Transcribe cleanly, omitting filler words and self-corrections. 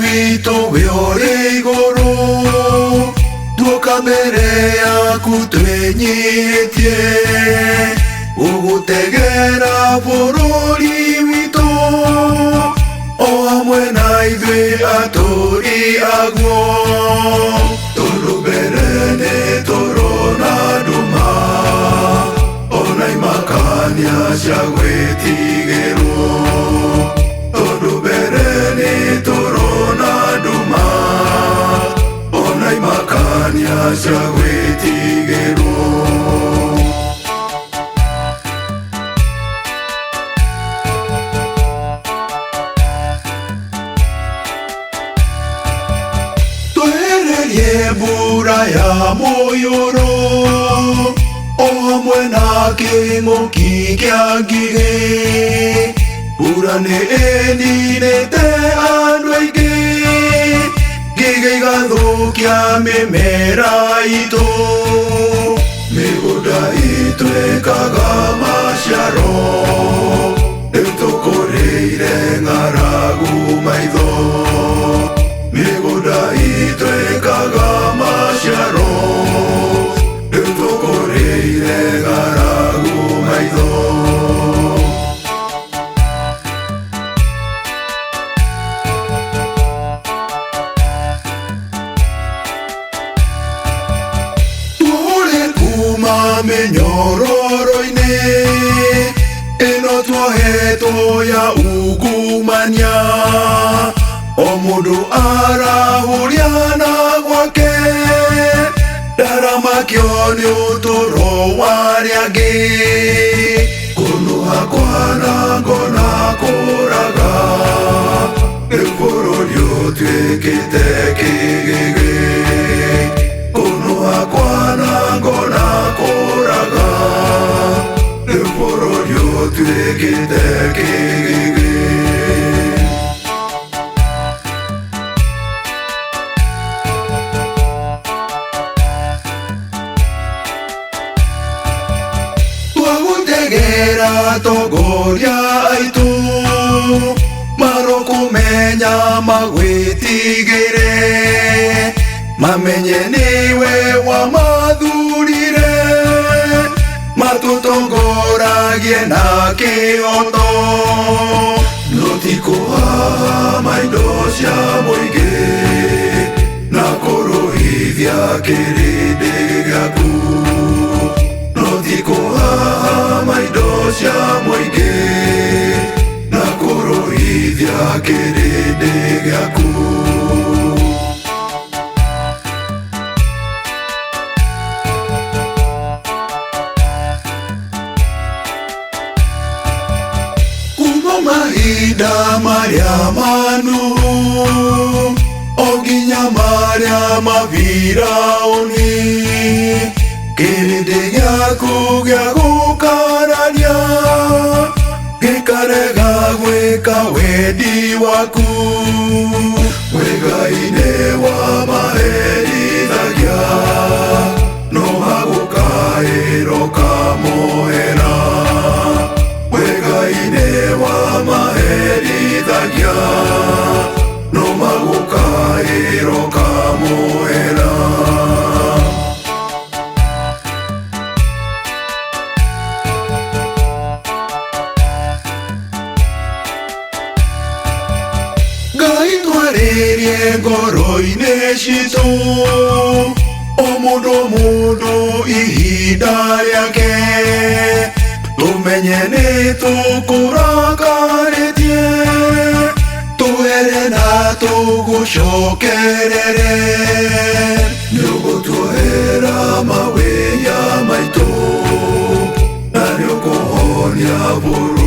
witũ wĩ ũrĩ igũrũ, tuoka mbere yaku twĩnyihĩtie gũgũtegera bũrũri witũ, o hamwe na ithuĩ atũũri aguo, tondũ mbere nĩ tũrona nduma ona imakania cia gwĩtigĩrwo, tondũ mbere nĩ tũrona nduma ona imakania cia gwĩtigĩrwo. Twehererie mbura ya mũiyũro o hamwe na kĩng'ũki kĩa ngigĩ, mbura nĩ ĩninĩte andũ aingĩ, ngigĩ igathũkia mĩmera itũ, mĩgũnda itũ ĩkaga maciaro, rĩu tũkũrĩire ng'aragu maitho, mĩgũnda itũ ĩkaga maciaro, rĩu tũkũrĩire ng'aragu maitho. Tuore kuma mĩnyororo-inĩ ĩno tuohetwo ya ungumania, o mũndũ arahũria na gwake, ndaramakio nĩ ũtũũro wa arĩa angĩ, kũnũha kwanango na kũũraga, rĩu bũrũri ũtuĩkĩte kĩgĩgĩ, kũnũha kwanango na kũũraga, rĩu bũrũri ũtuĩkĩte kĩgĩgĩ. Twagũtegera atongoria aitũ, marokũmenya magwĩtigĩre, mamenye nĩwe wamathurire, matũtongoragie na kĩhooto, no ti kũhahama indo cia mũingĩ na kũrũithia kĩrĩndĩ gĩaku, no ti kũhahama indo cia mũingĩ na kũrũithia kĩrĩndĩ gĩaku. Kuma mahinda marĩa manu o nginya marĩa ma Firaũni, kĩrĩndĩ gĩaku gĩa gũkarania gĩkarega gwĩka wendi waku, we Ngai nĩ wamaherithagia, no hagũkaĩrwo kamohera, we Ngai nĩ wamaherithagia, no magũkaĩrwo kamohera. Ngai twarĩrie ngoro-inĩ citũ, o mũndũ ihinda rĩake, tũmenye nĩ tũkũrakarĩtie, tũhere na tũgũcokerere, nĩũgũtuohera mawĩra maitũ, na nĩũkũhonia bũrũri